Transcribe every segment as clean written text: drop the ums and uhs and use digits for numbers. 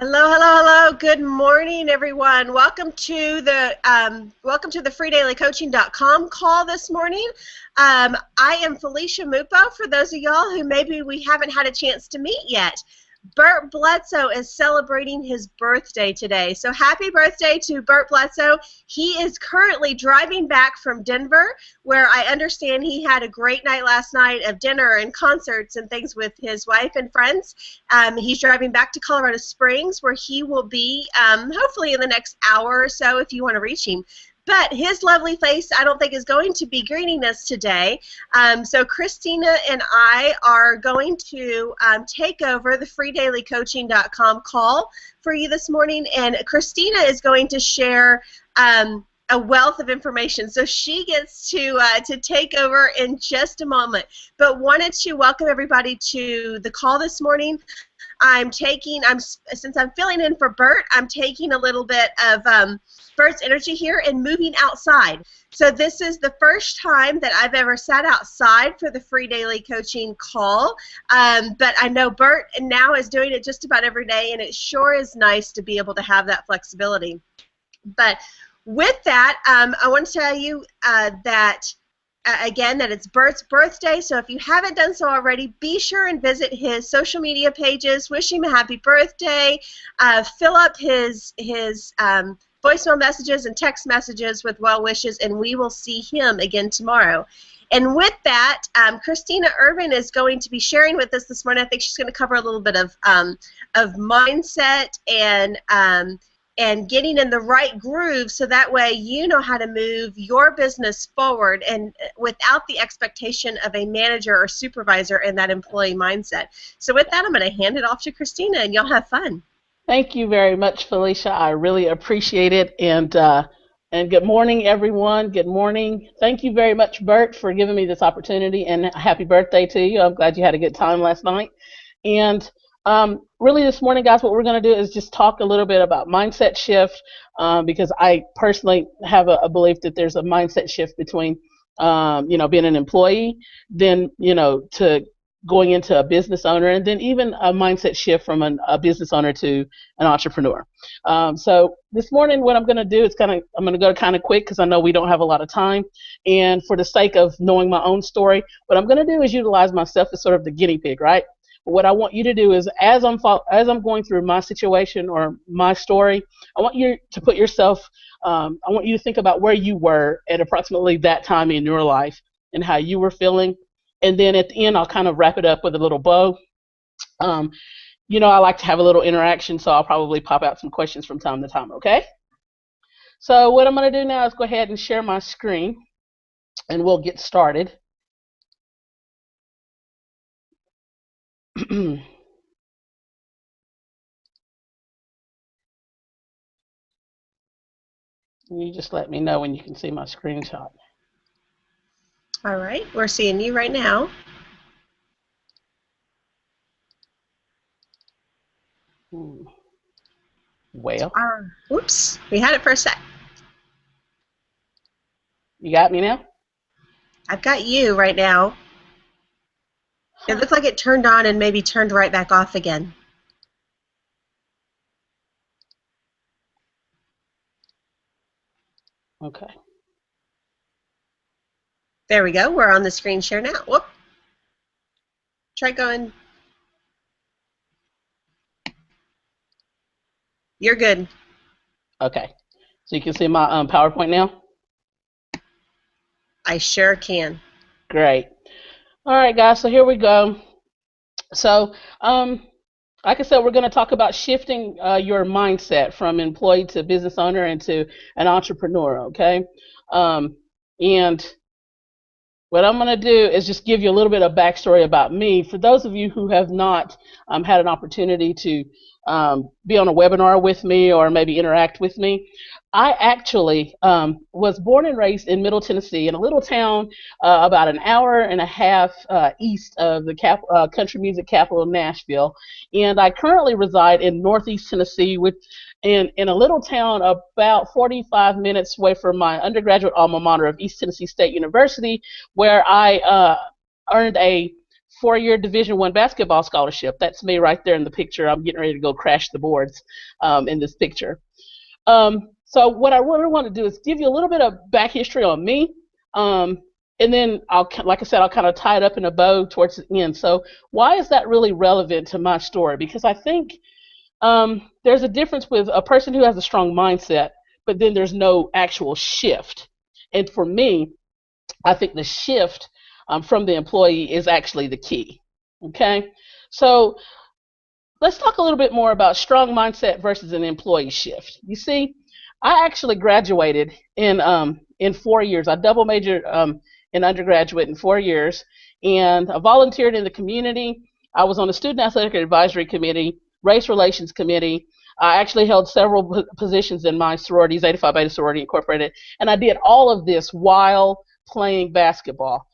Hello, hello, hello. Good morning, everyone. Welcome to the freedailycoaching.com call this morning. I am Felicia Mupo. For those of y'all who maybe we haven't had a chance to meet yet, Bert Bledsoe is celebrating his birthday today. So happy birthday to Bert Bledsoe. He is currently driving back from Denver, where I understand he had a great night last night of dinner and concerts and things with his wife and friends. He's driving back to Colorado Springs, where he will be hopefully in the next hour or so if you want to reach him. But his lovely face, I don't think, is going to be greeting us today. So Christina and I are going to take over the freedailycoaching.com call for you this morning, and Christina is going to share a wealth of information. So she gets to take over in just a moment. But wanted to welcome everybody to the call this morning. Since I'm filling in for Bert, I'm taking a little bit of Bert's energy here and moving outside. So this is the first time that I've ever sat outside for the free daily coaching call. But I know Bert now is doing it just about every day, and it sure is nice to be able to have that flexibility. But with that, I want to tell you again, that it's Bert's birthday, so if you haven't done so already, be sure and visit his social media pages, wish him a happy birthday, fill up his voicemail messages and text messages with well wishes, and we will see him again tomorrow. And with that, Christina Ervin is going to be sharing with us this morning. I think she's going to cover a little bit of mindset and getting in the right groove, so that way you know how to move your business forward and without the expectation of a manager or supervisor in that employee mindset. So with that, I'm going to hand it off to Christina, and y'all have fun. Thank you very much, Felicia. I really appreciate it. And good morning, everyone. Good morning. Thank you very much, Bert, for giving me this opportunity, and happy birthday to you. I'm glad you had a good time last night. And really this morning, guys, what we're going to do is just talk a little bit about mindset shift, because I personally have a belief that there's a mindset shift between, being an employee, then, to going into a business owner, and then even a mindset shift from a business owner to an entrepreneur. So this morning, what I'm going to do is I'm going to go kind of quick because I know we don't have a lot of time. And for the sake of knowing my own story, what I'm going to do is utilize myself as sort of the guinea pig, right? What I want you to do is, as I'm going through my situation or my story, I want you to put yourself, I want you to think about where you were at approximately that time in your life and how you were feeling. And then at the end, I'll kind of wrap it up with a little bow. I like to have a little interaction, so I'll probably pop out some questions from time to time, okay? So what I'm going to do now is go ahead and share my screen, and we'll get started. You just let me know when you can see my screenshot. All right, we're seeing you right now. Well. Oops, we had it for a sec. You got me now? I've got you right now. It looked like it turned on and maybe turned right back off again. Okay. There we go. We're on the screen share now. Whoop. Try going. You're good. Okay. So you can see my PowerPoint now? I sure can. Great. All right, guys, so here we go. So, like I said, we're going to talk about shifting your mindset from employee to business owner and to an entrepreneur, okay? And what I'm going to do is just give you a little bit of backstory about me. For those of you who have not had an opportunity to be on a webinar with me or maybe interact with me, I actually was born and raised in Middle Tennessee, in a little town about an hour and a half east of the country music capital, Nashville. And I currently reside in Northeast Tennessee, in a little town about 45 minutes away from my undergraduate alma mater of East Tennessee State University, where I earned a 4-year Division I basketball scholarship. That's me right there in the picture. I'm getting ready to go crash the boards in this picture. So what I really want to do is give you a little bit of back history on me, and then like I said, I'll kind of tie it up in a bow towards the end. So why is that really relevant to my story? Because I think there's a difference with a person who has a strong mindset, but then there's no actual shift. And for me, I think the shift from the employee is actually the key. Okay, so let's talk a little bit more about strong mindset versus an employee shift. You see, I actually graduated in 4 years. I double majored in undergraduate in 4 years, and I volunteered in the community. I was on the Student Athletic Advisory Committee, Race Relations Committee. I actually held several positions in my sorority, Zeta Phi Beta Sorority Incorporated, and I did all of this while playing basketball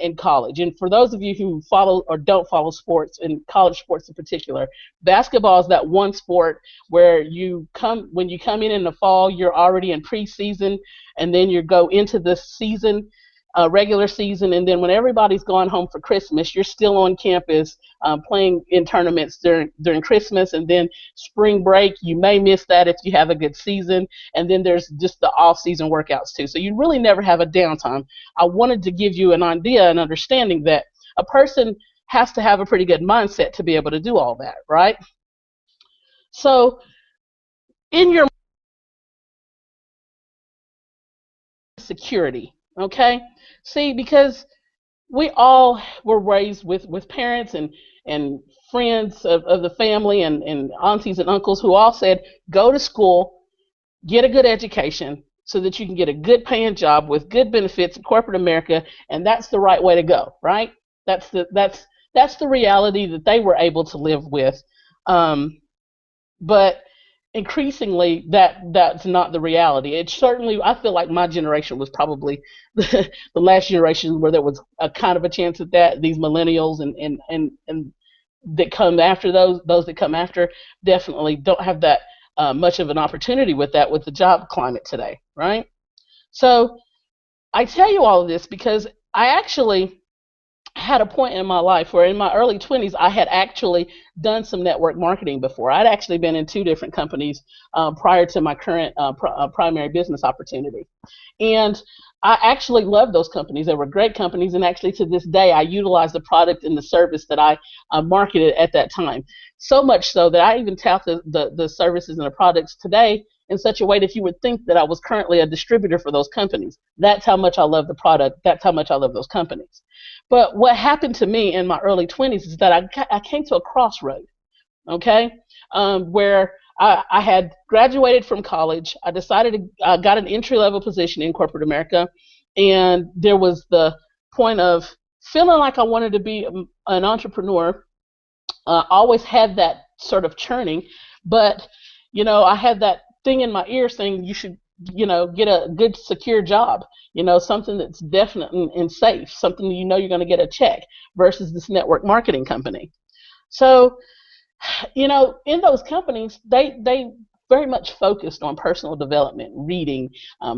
in college. And for those of you who follow or don't follow sports, and college sports in particular, basketball is that one sport where when you come in the fall, you're already in preseason, and then you go into the season, regular season, and then when everybody's gone home for Christmas, you're still on campus playing in tournaments during Christmas, and then spring break, you may miss that if you have a good season, and then there's just the off-season workouts too. So you really never have a downtime. I wanted to give you an idea and understanding that a person has to have a pretty good mindset to be able to do all that, right? So in your security, okay? See, because we all were raised with parents and friends of the family and aunties and uncles who all said, go to school, get a good education so that you can get a good paying job with good benefits in corporate America, and that's the right way to go, right? That's the reality that they were able to live with. But increasingly that's not the reality. It certainly, I feel like my generation was probably the last generation where there was a kind of a chance at that. These millennials and that come after those that come after definitely don't have that much of an opportunity with that, with the job climate today, right? So I tell you all of this because I actually had a point in my life where in my early 20s I had actually done some network marketing before. I'd actually been in 2 different companies prior to my current primary business opportunity. And I actually loved those companies. They were great companies, and actually to this day I utilize the product and the service that I marketed at that time. So much so that I even tout the services and the products today in such a way that you would think that I was currently a distributor for those companies. That's how much I love the product. That's how much I love those companies. But what happened to me in my early 20s is that I came to a crossroad, okay, where I had graduated from college. I decided I got an entry-level position in corporate America, and there was the point of feeling like I wanted to be an entrepreneur. Always had that sort of churning, but, I had that thing in my ear saying you should, get a good secure job, something that's definite and safe, something you're going to get a check versus this network marketing company. So, in those companies, they very much focused on personal development, reading,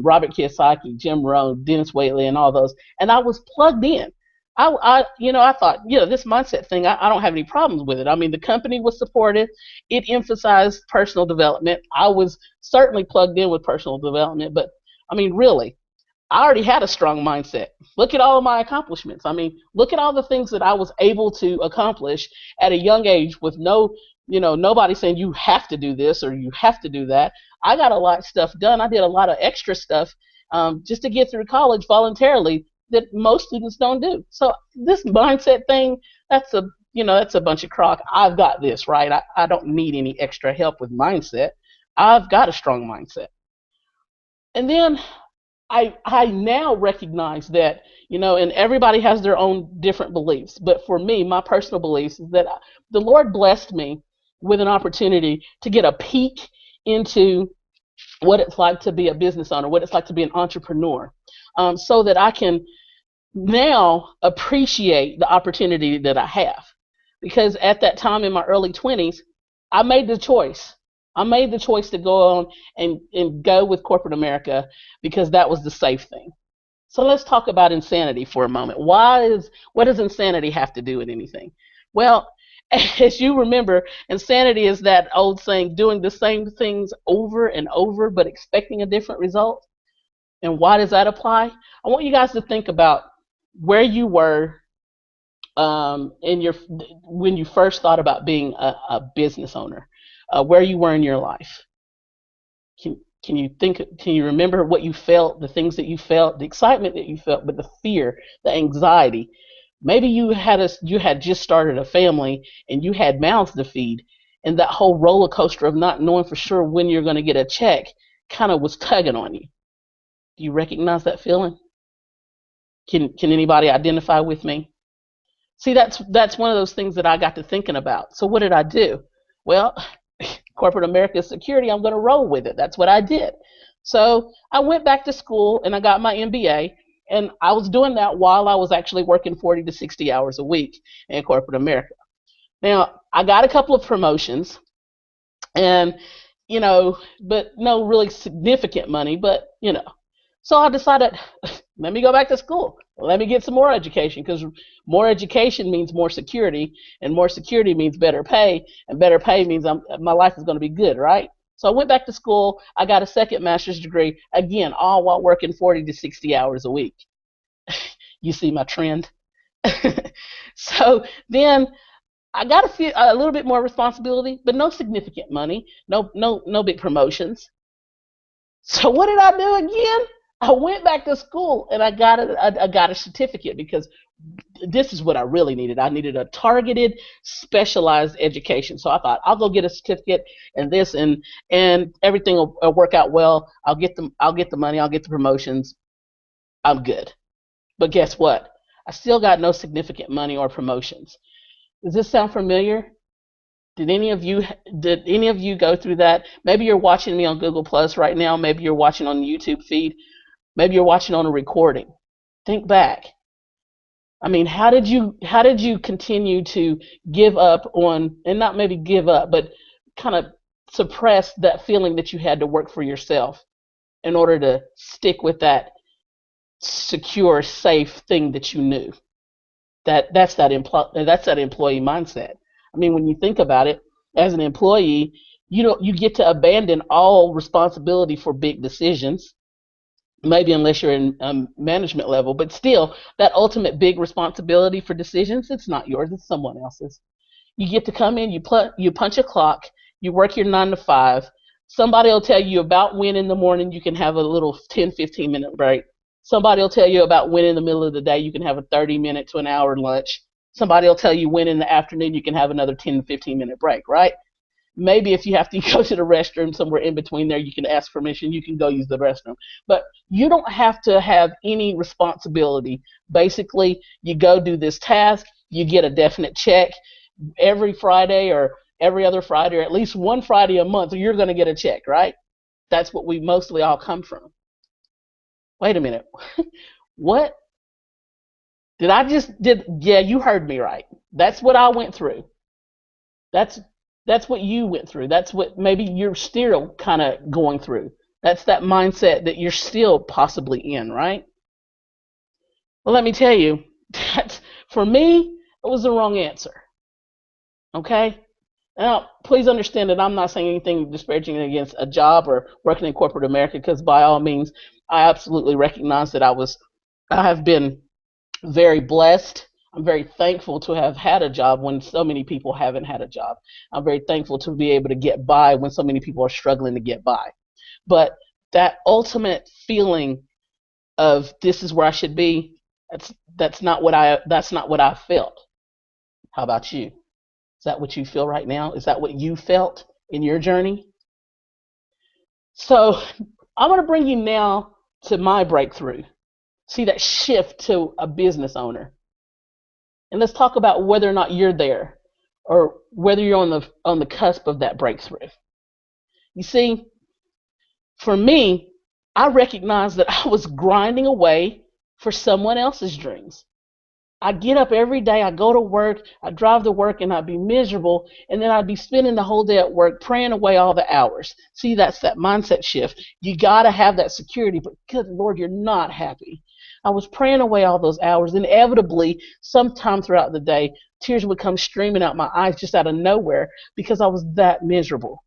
Robert Kiyosaki, Jim Rohn, Dennis Waitley, and all those, and I was plugged in. I thought, this mindset thing, I don't have any problems with it. I mean, the company was supportive. It emphasized personal development. I was certainly plugged in with personal development, but I mean, really, I already had a strong mindset. Look at all of my accomplishments. I mean, look at all the things that I was able to accomplish at a young age with nobody saying you have to do this or you have to do that. I got a lot of stuff done. I did a lot of extra stuff just to get through college voluntarily that most students don't do. So this mindset thing, that's a bunch of crock. I've got this, right? I don't need any extra help with mindset. I've got a strong mindset. And then I now recognize that, and everybody has their own different beliefs. But for me, my personal beliefs is that the Lord blessed me with an opportunity to get a peek into what it's like to be a business owner, what it's like to be an entrepreneur, so that I can now appreciate the opportunity that I have. Because at that time in my early 20s, I made the choice. I made the choice to go on and go with corporate America because that was the safe thing. So let's talk about insanity for a moment. What does insanity have to do with anything? Well, as you remember, insanity is that old saying, doing the same things over and over but expecting a different result. And why does that apply? I want you guys to think about where you were in your when you first thought about being a business owner, where you were in your life. Can you think? Can you remember what you felt, the things that you felt, the excitement that you felt, but the fear, the anxiety? Maybe you had just started a family and you had mouths to feed, and that whole roller coaster of not knowing for sure when you're going to get a check kind of was tugging on you. Do you recognize that feeling? Can anybody identify with me? See, that's one of those things that I got to thinking about. So what did I do? Well, corporate America security, I'm going to roll with it. That's what I did. So I went back to school and I got my MBA, and I was doing that while I was actually working 40 to 60 hours a week in corporate America. Now, I got a couple of promotions, and but no really significant money, but so I decided, let me go back to school. Let me get some more education, because more education means more security, and more security means better pay, and better pay means my life is going to be good, right? So I went back to school. I got a second master's degree, again, all while working 40 to 60 hours a week. You see my trend? So then I got a little bit more responsibility, but no significant money, no big promotions. So what did I do again? I went back to school and I got a certificate, because this is what I really needed. I needed a targeted, specialized education. So I thought, I'll go get a certificate and this, and everything will work out well. I'll get the money, I'll get the promotions. I'm good. But guess what? I still got no significant money or promotions. Does this sound familiar? Did any of you go through that? Maybe you're watching me on Google Plus right now. Maybe you're watching on the YouTube feed. Maybe you're watching on a recording. Think back. I mean, how did you continue to give up on, and not maybe give up, but kind of suppress that feeling that you had to work for yourself in order to stick with that secure, safe thing that you knew? That's that employee mindset. I mean, when you think about it, as an employee, you get to abandon all responsibility for big decisions. Maybe unless you're in management level, but still, that ultimate big responsibility for decisions, it's not yours, it's someone else's. You get to come in, you punch a clock, you work your 9 to 5. Somebody will tell you about when in the morning you can have a little 10, 15-minute break. Somebody will tell you about when in the middle of the day you can have a 30-minute to an hour lunch. Somebody will tell you when in the afternoon you can have another 10 to 15-minute break, right? Maybe if you have to go to the restroom somewhere in between there, you can ask permission, you can go use the restroom. But you don't have to have any responsibility. Basically, you go do this task, you get a definite check every Friday or every other Friday, or at least one Friday a month, you're going to get a check, right? That's what we mostly all come from. Wait a minute. What? Yeah, you heard me right. That's what I went through. That's what you went through. That's what maybe you're still kind of going through. That's that mindset that you're still possibly in, right? Well, let me tell you, for me, it was the wrong answer. Okay? Now, please understand that I'm not saying anything disparaging against a job or working in corporate America, because by all means, I absolutely recognize that I have been very blessed. I'm very thankful to have had a job when so many people haven't had a job. I'm very thankful to be able to get by when so many people are struggling to get by. But that ultimate feeling of this is where I should be, that's not what I felt. How about you? Is that what you feel right now? Is that what you felt in your journey? So I'm going to bring you now to my breakthrough. See that shift to a business owner. And let's talk about whether or not you're there, or whether you're on the cusp of that breakthrough. You see, for me, I recognized that I was grinding away for someone else's dreams. I get up every day, I go to work, I drive to work, and I'd be miserable, and then I'd be spending the whole day at work praying away all the hours. See, that's that mindset shift. You got to have that security, but good Lord, you're not happy. I was praying away all those hours. Inevitably, sometime throughout the day, tears would come streaming out my eyes just out of nowhere because I was that miserable.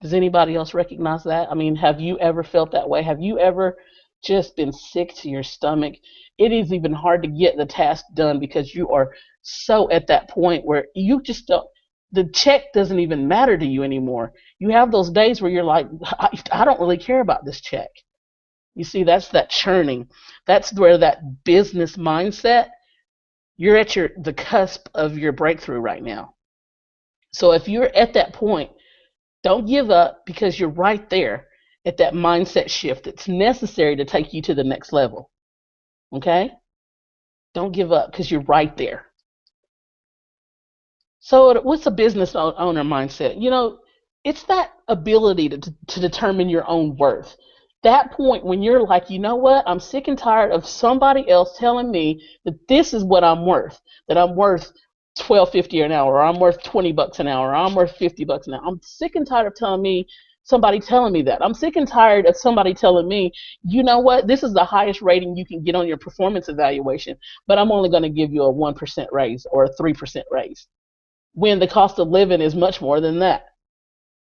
Does anybody else recognize that? I mean, have you ever felt that way? Have you ever just been sick to your stomach? It is even hard to get the task done because you are so at that point where you just don't, the check doesn't even matter to you anymore. You have those days where you're like, I don't really care about this check. You see, that's that churning. That's where that business mindset, you're at the cusp of your breakthrough right now. So if you're at that point, don't give up because you're right there at that mindset shift that's necessary to take you to the next level. Okay? Don't give up because you're right there. So what's a business owner mindset? You know, it's that ability to determine your own worth. That point when you're like, you know what? I'm sick and tired of somebody else telling me that this is what I'm worth, that I'm worth $12.50 an hour, or I'm worth $20 an hour, or I'm worth $50 an hour. I'm sick and tired of somebody telling me that. I'm sick and tired of somebody telling me, you know what, this is the highest rating you can get on your performance evaluation, but I'm only going to give you a 1% raise or a 3% raise, when the cost of living is much more than that.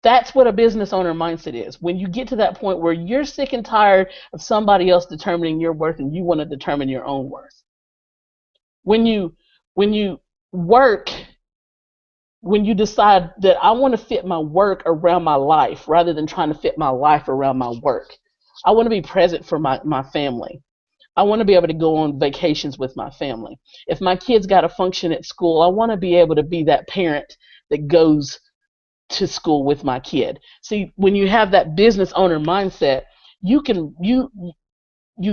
That's what a business owner mindset is. When you get to that point where you're sick and tired of somebody else determining your worth and you want to determine your own worth. When you work, when you decide that I want to fit my work around my life rather than trying to fit my life around my work. I want to be present for my family. I want to be able to go on vacations with my family. If my kids got a function at school, I want to be able to be that parent that goes to school with my kid. See, when you have that business owner mindset, you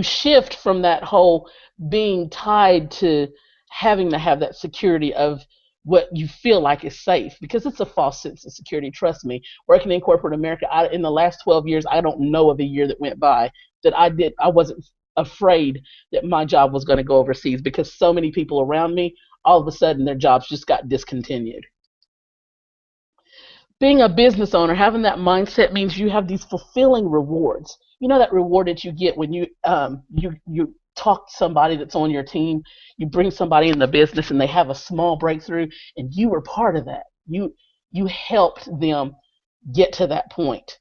shift from that whole being tied to having to have that security of what you feel like is safe, because it's a false sense of security. Trust me, working in corporate America, in the last 12 years, I don't know of a year that went by that I wasn't afraid that my job was going to go overseas, because so many people around me, all of a sudden their jobs just got discontinued. Being a business owner, having that mindset means you have these fulfilling rewards. You know that reward that you get when you talk to somebody that's on your team, you bring somebody in the business and they have a small breakthrough and you were part of that. You helped them get to that point.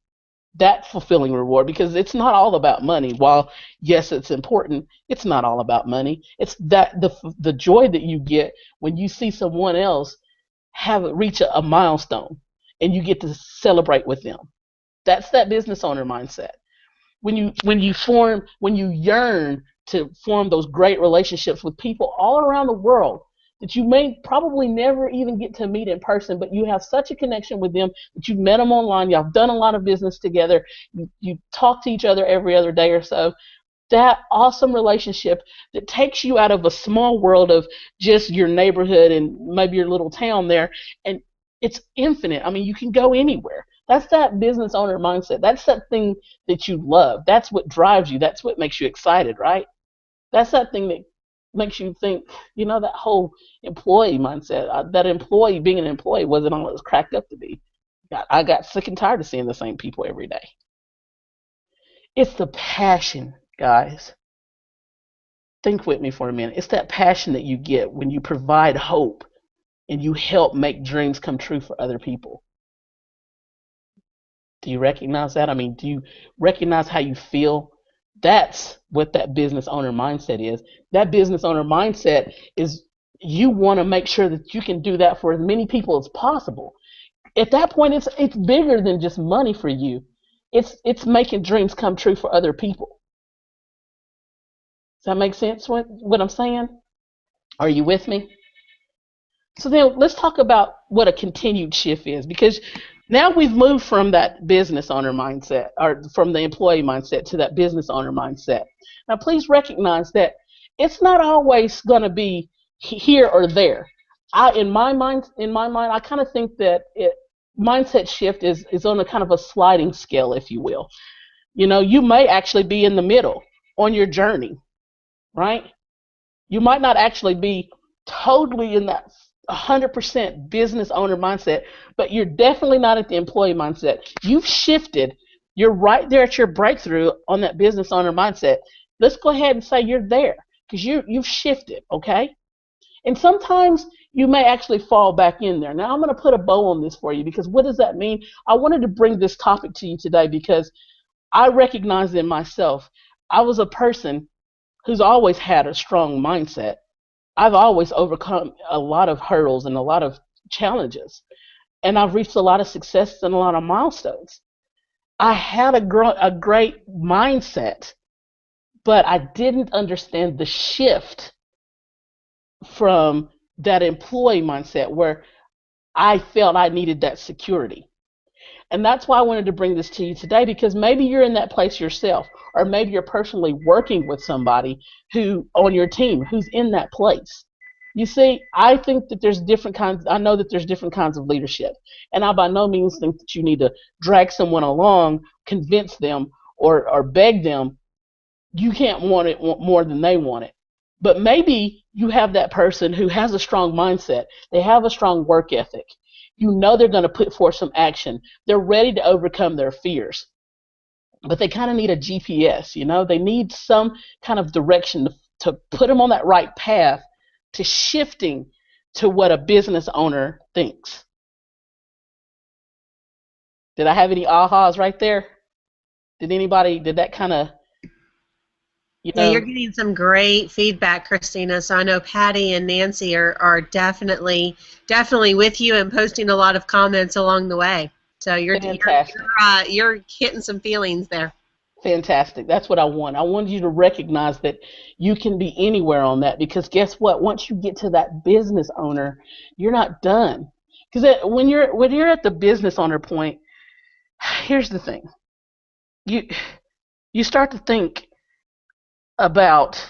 That fulfilling reward, because it's not all about money. While yes, it's important, it's not all about money. It's that the joy that you get when you see someone else reach a milestone and you get to celebrate with them. That's that business owner mindset. When you yearn to form those great relationships with people all around the world that you may probably never even get to meet in person, but you have such a connection with them that you've met them online, y'all done a lot of business together, you talk to each other every other day or so. That awesome relationship that takes you out of a small world of just your neighborhood and maybe your little town there, and it's infinite. I mean, you can go anywhere. That's that business owner mindset. That's that thing that you love. That's what drives you. That's what makes you excited, right? That's that thing that makes you think, that whole employee mindset. That employee, being an employee, wasn't all it was cracked up to be. I got sick and tired of seeing the same people every day. It's the passion, guys. Think with me for a minute. It's that passion that you get when you provide hope and you help make dreams come true for other people. Do you recognize that? I mean, do you recognize how you feel? That's what that business owner mindset is. That business owner mindset is you want to make sure that you can do that for as many people as possible. At that point, it's bigger than just money for you. It's making dreams come true for other people. Does that make sense what I'm saying? Are you with me? So then let's talk about what a continued shift is, because now we've moved from that business owner mindset, or from the employee mindset, to that business owner mindset. Now, please recognize that it's not always going to be here or there. In my mind, I kind of think that mindset shift is on a kind of a sliding scale, if you will. You may actually be in the middle on your journey, right? You might not actually be totally in that 100% business owner mindset, but you're definitely not at the employee mindset. You've shifted. You're right there at your breakthrough on that business owner mindset. Let's go ahead and say you're there because you've shifted, okay? And sometimes you may actually fall back in there. Now I'm going to put a bow on this for you because what does that mean? I wanted to bring this topic to you today because I recognize in myself, I was a person who's always had a strong mindset. I've always overcome a lot of hurdles and a lot of challenges, and I've reached a lot of successes and a lot of milestones. I had a great mindset, but I didn't understand the shift from that employee mindset where I felt I needed that security. And that's why I wanted to bring this to you today, because maybe you're in that place yourself, or maybe you're personally working with somebody who on your team who's in that place. You see, I think that I know that there's different kinds of leadership. And I by no means think that you need to drag someone along, convince them, or beg them. You can't want it more than they want it. But maybe you have that person who has a strong mindset. They have a strong work ethic. You know they're going to put forth some action. They're ready to overcome their fears. But they kind of need a GPS, They need some kind of direction to put them on that right path to shifting to what a business owner thinks. Did I have any ahas right there? Did that kind of, Yeah, you're getting some great feedback, Christina. So I know Patty and Nancy are definitely with you and posting a lot of comments along the way. So you're hitting some feelings there. Fantastic. That's what I want. I want you to recognize that you can be anywhere on that, because guess what? Once you get to that business owner, you're not done. Because when you're at the business owner point, here's the thing. You start to think about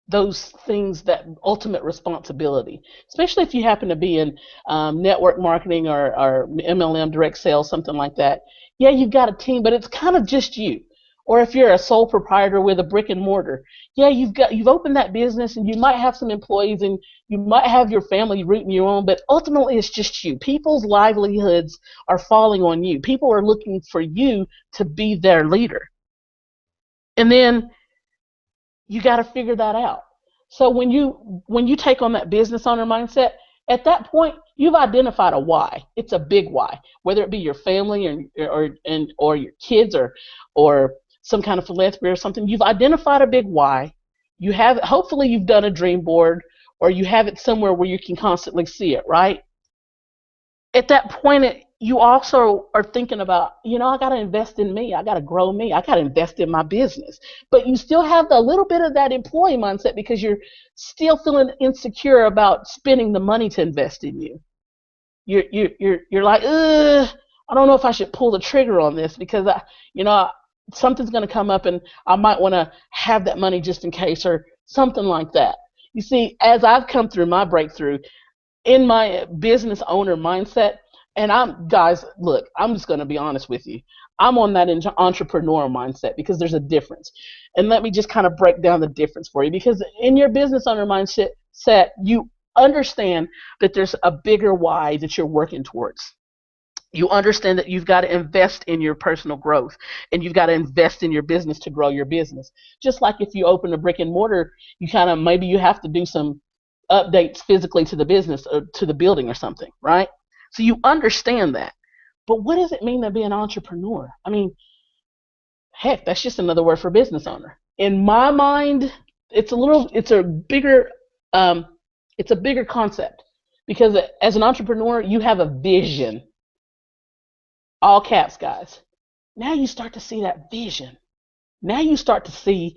those things, that ultimate responsibility, especially if you happen to be in network marketing or MLM, direct sales, something like that. Yeah, you've got a team, but it's kind of just you. Or if you're a sole proprietor with a brick and mortar, yeah, you've opened that business and you might have some employees and you might have your family rooting you on, but ultimately it's just you. People's livelihoods are falling on you. People are looking for you to be their leader. And then you got to figure that out. So when you take on that business owner mindset, at that point you've identified a why. It's a big why, whether it be your family or your kids or some kind of philanthropy or something. You've identified a big why. Hopefully you've done a dream board, or you have it somewhere where you can constantly see it, right? At that point, you also are thinking about, I got to invest in me. I got to grow me. I got to invest in my business. But you still have a little bit of that employee mindset because you're still feeling insecure about spending the money to invest in you. You're like, I don't know if I should pull the trigger on this because something's going to come up and I might want to have that money just in case, or something like that. You see, as I've come through my breakthrough in my business owner mindset, and I'm just going to be honest with you. I'm on that entrepreneurial mindset because there's a difference. And let me just kind of break down the difference for you, because in your business owner mindset, you understand that there's a bigger why that you're working towards. You understand that you've got to invest in your personal growth, and you've got to invest in your business to grow your business. Just like if you open a brick and mortar, maybe you have to do some updates physically to the business or to the building or something, right? So you understand that. But what does it mean to be an entrepreneur? I mean, heck, that's just another word for business owner. In my mind, it's a bigger concept, because as an entrepreneur, you have a vision. All caps, guys. Now you start to see that vision. Now you start to see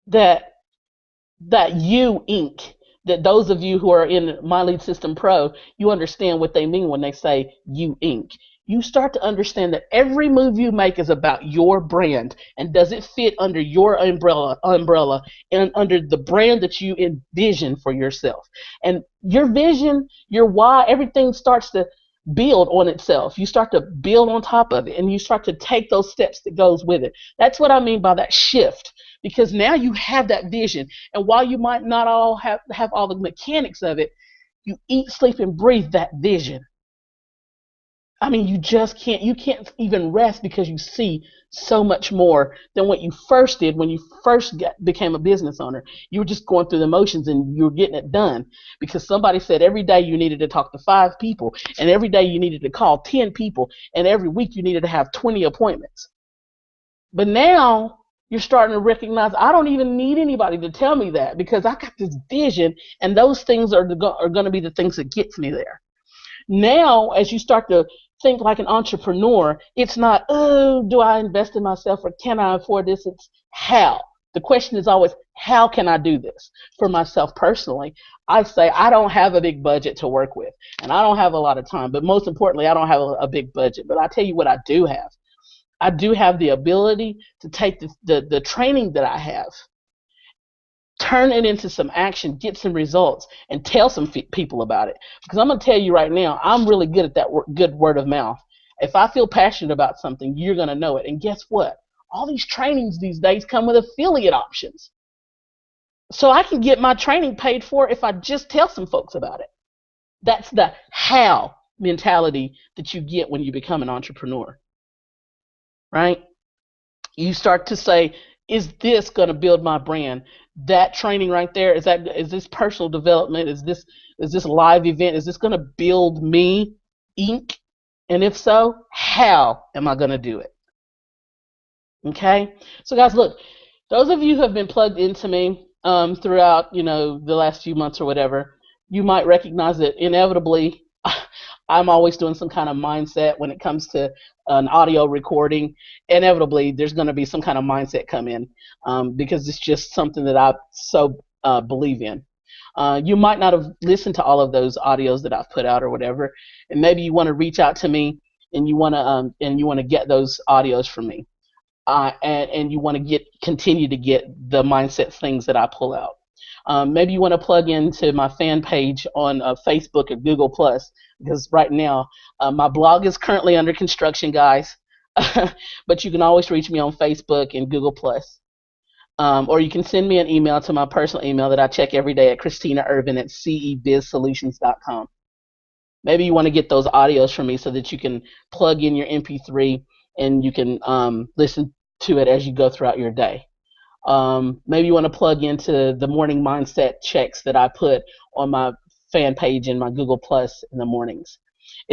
that you Inc. That those of you who are in My Lead System Pro, you understand what they mean when they say you Inc. You start to understand that every move you make is about your brand, and does it fit under your umbrella and under the brand that you envision for yourself. And your vision, your why, everything starts to build on itself. You start to build on top of it, and you start to take those steps that goes with it. That's what I mean by that shift, because now you have that vision, and while you might not all have all the mechanics of it, you eat, sleep, and breathe that vision. I mean, you can't even rest because you see so much more than what you first did when you first became a business owner. You were just going through the motions and you were getting it done because somebody said every day you needed to talk to 5 people, and every day you needed to call 10 people, and every week you needed to have 20 appointments. But now you're starting to recognize I don't even need anybody to tell me that because I got this vision, and those things are going to be the things that gets me there. Now, as you start to think like an entrepreneur, it's not, oh, do I invest in myself or can I afford this? It's how. The question is always, how can I do this? For myself personally, I say I don't have a big budget to work with, and I don't have a lot of time, but most importantly, I don't have a big budget. But I tell you what I do have. I do have the ability to take the training that I have, turn it into some action, get some results, and tell some people about it. Because I'm going to tell you right now, I'm really good at that good word of mouth. If I feel passionate about something, you're going to know it. And guess what? All these trainings these days come with affiliate options. So I can get my training paid for if I just tell some folks about it. That's the how mentality that you get when you become an entrepreneur, right? You start to say, is this going to build my brand? That training right there, is this personal development? Is this live event? Is this going to build me, Inc? And if so, how am I going to do it? Okay, so guys, look, those of you who have been plugged into me throughout, the last few months or whatever, you might recognize that inevitably I'm always doing some kind of mindset when it comes to an audio recording. Inevitably, there's going to be some kind of mindset come in because it's just something that I so believe in. You might not have listened to all of those audios that I've put out or whatever, and maybe you want to reach out to me and you want to get those audios from me, and you want to continue to get the mindset things that I pull out. Maybe you want to plug into my fan page on Facebook or Google Plus, because right now my blog is currently under construction, guys. But you can always reach me on Facebook and Google Plus, or you can send me an email to my personal email that I check every day at Christina Ervin at cebizsolutions.com. Maybe you want to get those audios from me so that you can plug in your MP3 and you can listen to it as you go throughout your day. Maybe you want to plug into the morning mindset checks that I put on my fan page and my Google Plus in the mornings.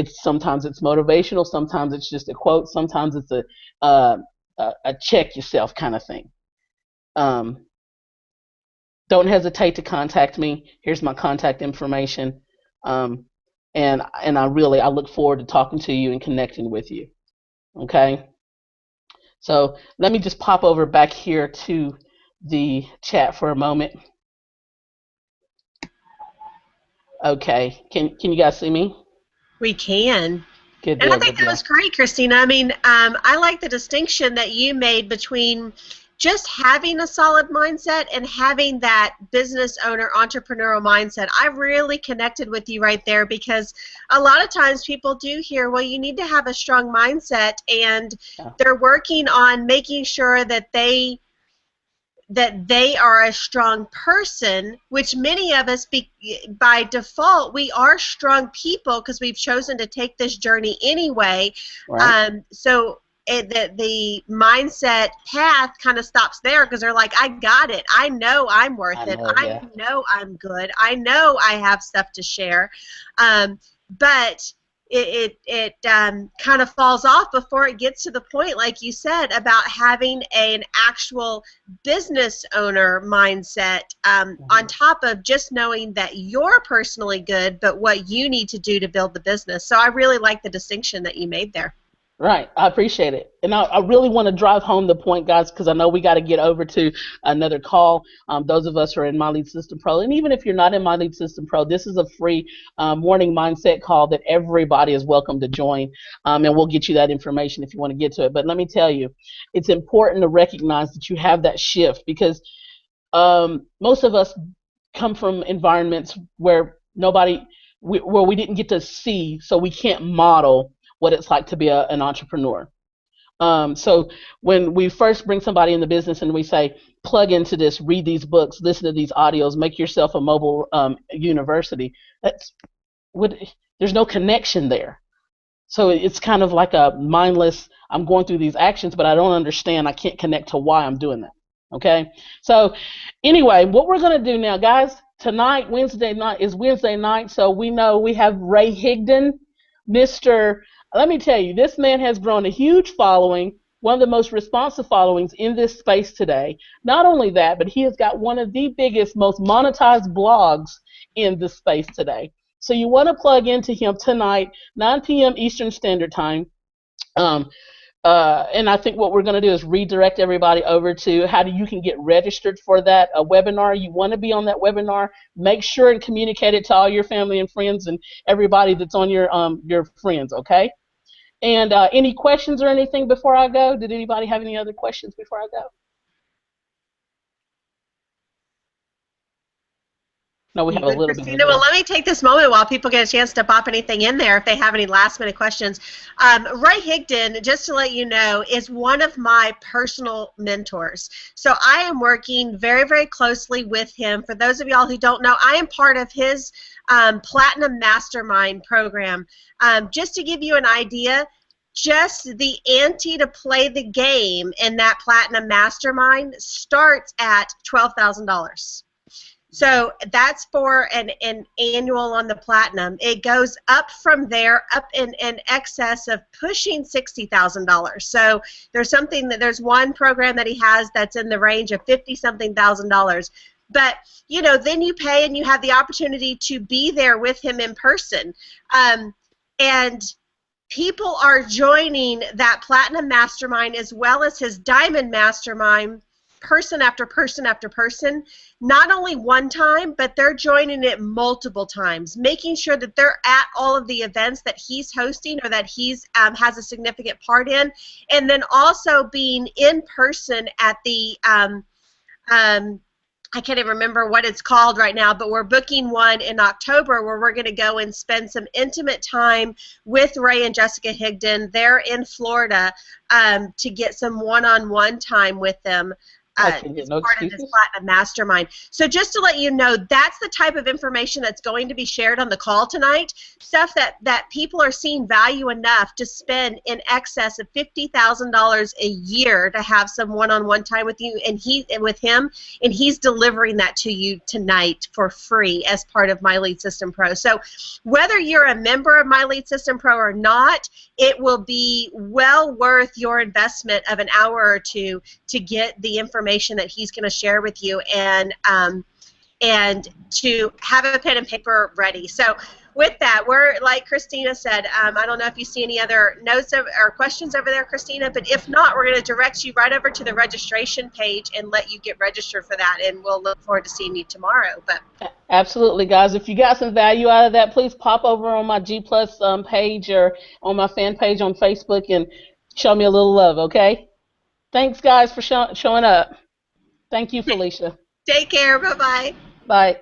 Sometimes it's motivational, sometimes it's just a quote, sometimes it's a check yourself kind of thing. Don't hesitate to contact me. Here's my contact information, and I look forward to talking to you and connecting with you. Okay. So let me just pop over back here to the chat for a moment. Okay, can you guys see me? We can. Good. And I think that was great, Christina. I mean, I like the distinction that you made between just having a solid mindset and having that business owner, entrepreneurial mindset. I really connected with you right there because a lot of times people do hear, well, you need to have a strong mindset, and they're working on making sure that they are a strong person, which many of us, by default, we are strong people because we've chosen to take this journey anyway. Right. The mindset path kind of stops there because they're like, I got it. I know I'm worth it. I know I'm good. I know I have stuff to share. But it kind of falls off before it gets to the point, like you said, about having an actual business owner mindset on top of just knowing that you're personally good, but what you need to do to build the business. So I really like the distinction that you made there. Right. I appreciate it. And I really want to drive home the point, guys, because I know we got to get over to another call. Those of us who are in My Lead System Pro, and even if you're not in My Lead System Pro, this is a free morning mindset call that everybody is welcome to join, and we'll get you that information if you want to get to it. But let me tell you, it's important to recognize that you have that shift because most of us come from environments where we didn't get to see, so we can't model what it's like to be an entrepreneur. So when we first bring somebody in the business and we say, plug into this, read these books, listen to these audios, make yourself a mobile university, there's no connection there. So it's kind of like a mindless, I'm going through these actions, but I don't understand. I can't connect to why I'm doing that. Okay? So anyway, what we're going to do now, guys, tonight, Wednesday night, is Wednesday night, so we know we have Ray Higdon. Let me tell you, this man has grown a huge following, one of the most responsive followings in this space today. Not only that, but he has got one of the biggest, most monetized blogs in this space today. So you want to plug into him tonight, 9 p.m. Eastern Standard Time. And I think what we're going to do is redirect everybody over to how you can get registered for that webinar. You want to be on that webinar. Make sure and communicate it to all your family and friends and everybody that's on your friends, okay? And any questions or anything before I go? Did anybody have any other questions before I go? No, we have a little Christina, bit. Well, let me take this moment while people get a chance to pop anything in there if they have any last-minute questions. Ray Higdon, just to let you know, is one of my personal mentors. So I am working very, very closely with him. For those of y'all who don't know, I am part of his Platinum Mastermind program. Just to give you an idea, just the ante to play the game in that Platinum Mastermind starts at $12,000. So that's for an annual on the Platinum. It goes up from there, up in excess of pushing $60,000. So there's one program that he has that's in the range of $50-something thousand. But, you know, then you pay and you have the opportunity to be there with him in person. And people are joining that Platinum Mastermind as well as his Diamond Mastermind, person after person after person, not only one time, but they're joining it multiple times, making sure that they're at all of the events that he's hosting or that he's has a significant part in, and then also being in person at the I can't even remember what it's called right now, but we're booking one in October where we're going to go and spend some intimate time with Ray and Jessica Higdon. They're in Florida to get some one-on-one time with them. As part of this Platinum Mastermind. So just to let you know, that's the type of information that's going to be shared on the call tonight, stuff that people are seeing value enough to spend in excess of $50,000 a year to have some one-on-one time with you and he's delivering that to you tonight for free as part of My Lead System Pro. So whether you're a member of My Lead System Pro or not, it will be well worth your investment of an hour or two to get the information that he's going to share with you and to have a pen and paper ready. So with that, we're, like Christina said, I don't know if you see any other notes or questions over there, Christina, but if not, we're going to direct you right over to the registration page and let you get registered for that, and we'll look forward to seeing you tomorrow. But absolutely, guys. If you got some value out of that, please pop over on my G Plus page or on my fan page on Facebook and show me a little love, okay? Thanks, guys, for showing up. Thank you, Felicia. Take care. Bye-bye. Bye.